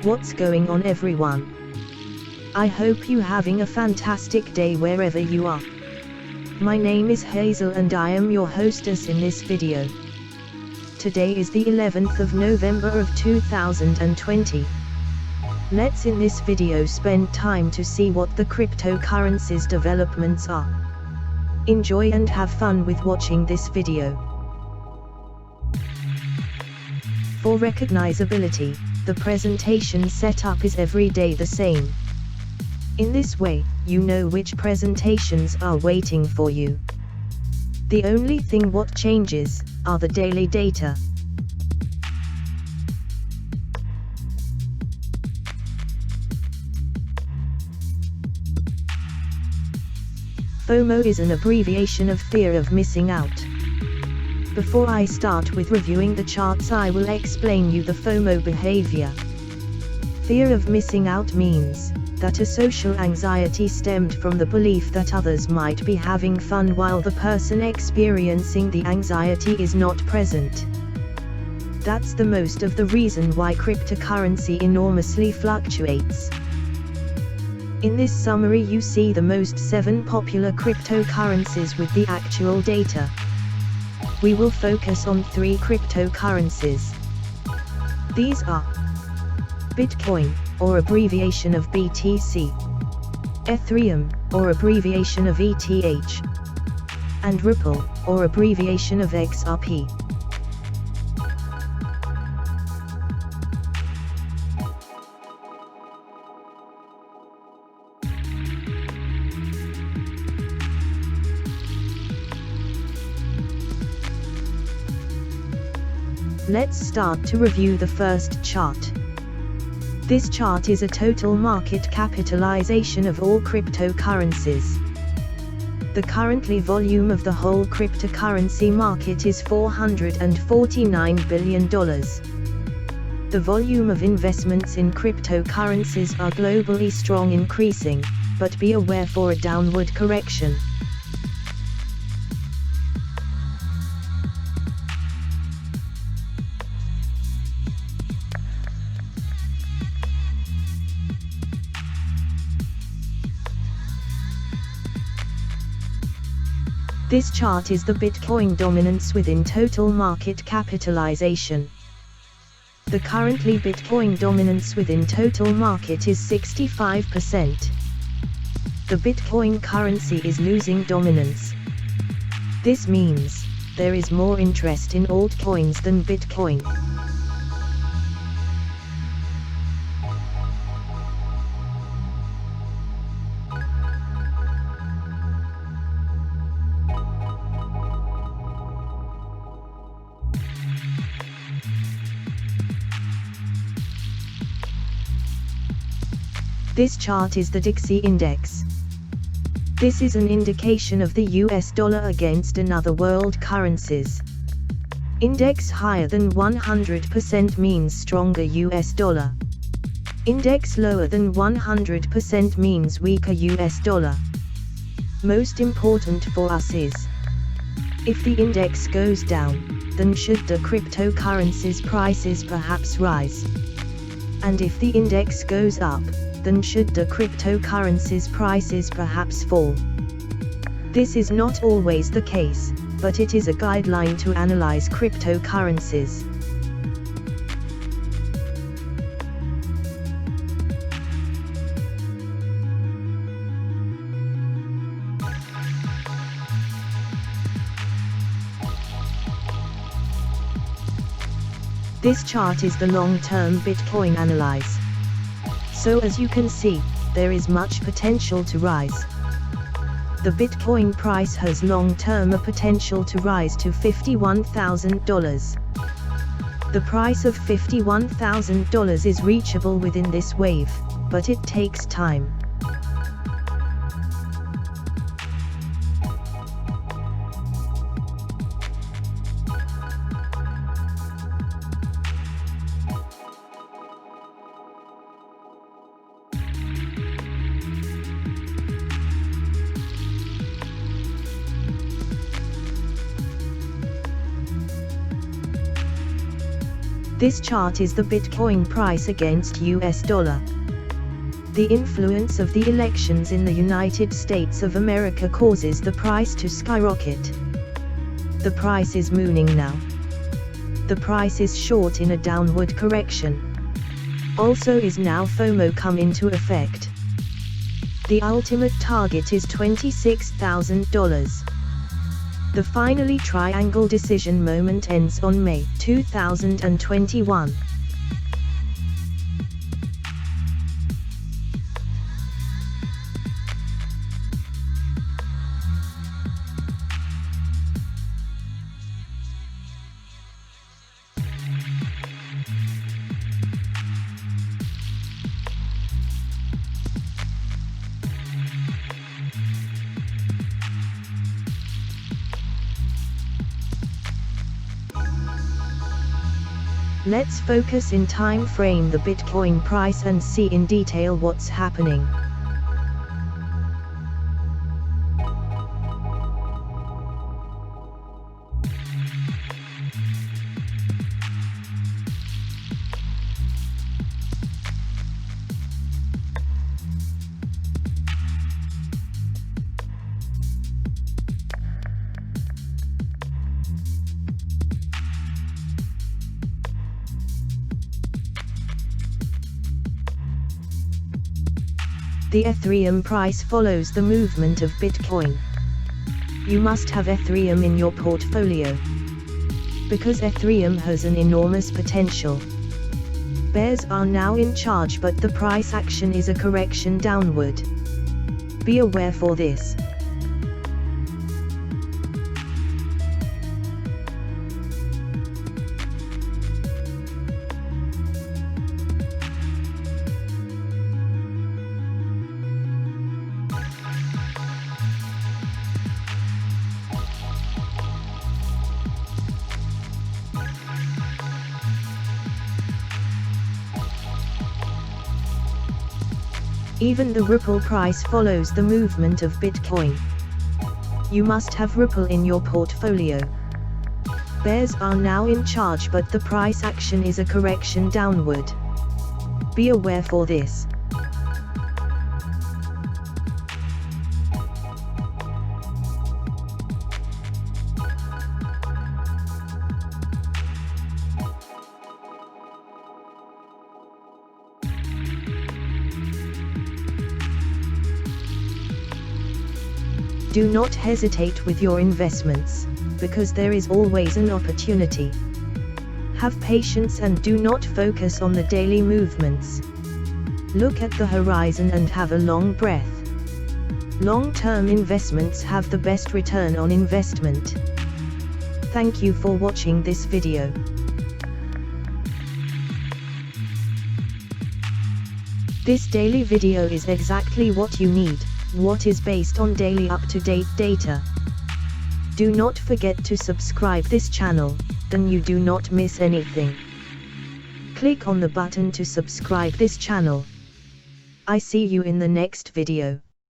What's going on, everyone? I hope you having a fantastic day wherever you are. My name is Hazel and I am your hostess in this video. Today is the 11th of November of 2020. Let's in this video spend time to see what the cryptocurrencies developments are. Enjoy and have fun with watching this video. For recognizability, the presentation setup is every day the same. In this way, you know which presentations are waiting for you. The only thing what changes are the daily data. FOMO is an abbreviation of fear of missing out. Before I start with reviewing the charts, I will explain you the FOMO behavior. Fear of missing out means that a social anxiety stemmed from the belief that others might be having fun while the person experiencing the anxiety is not present. That's the most of the reason why cryptocurrency enormously fluctuates. In this summary you see the most 7 popular cryptocurrencies with the actual data. We will focus on 3 cryptocurrencies. These are Bitcoin, or abbreviation of BTC, Ethereum, or abbreviation of ETH, and Ripple, or abbreviation of XRP. Let's start to review the first chart. This chart is a total market capitalization of all cryptocurrencies. The currently volume of the whole cryptocurrency market is $449 billion. The volume of investments in cryptocurrencies are globally strong increasing, but be aware for a downward correction. This chart is the Bitcoin dominance within total market capitalization. The currently Bitcoin dominance within total market is 65%. The Bitcoin currency is losing dominance. This means there is more interest in altcoins than Bitcoin. This chart is the Dixie Index. This is an indication of the US dollar against another world currencies. Index higher than 100% means stronger US dollar. Index lower than 100% means weaker US dollar. Most important for us is, if the index goes down, then should the cryptocurrencies prices perhaps rise? And if the index goes up, then should the cryptocurrencies prices perhaps fall? This is not always the case, but it is a guideline to analyze cryptocurrencies. This chart is the long-term Bitcoin analyze. So as you can see, there is much potential to rise. The Bitcoin price has long-term a potential to rise to $51,000. The price of $51,000 is reachable within this wave, but it takes time. This chart is the Bitcoin price against US dollar. The influence of the elections in the United States of America causes the price to skyrocket. The price is mooning now. The price is short in a downward correction. Also is now FOMO come into effect. The ultimate target is $26,000. The finally triangle decision moment ends on May 2021. Let's focus in time frame the Bitcoin price and see in detail what's happening. The Ethereum price follows the movement of Bitcoin. You must have Ethereum in your portfolio, because Ethereum has an enormous potential. Bears are now in charge, but the price action is a correction downward. Be aware for this. Even the Ripple price follows the movement of Bitcoin. You must have Ripple in your portfolio. Bears are now in charge, but the price action is a correction downward. Be aware for this. Do not hesitate with your investments, because there is always an opportunity. Have patience and do not focus on the daily movements. Look at the horizon and have a long breath. Long-term investments have the best return on investment. Thank you for watching this video. This daily video is exactly what you need. What is based on daily up-to-date data. Do not forget to subscribe this channel, then you do not miss anything. Click on the button to subscribe this channel. I see you in the next video.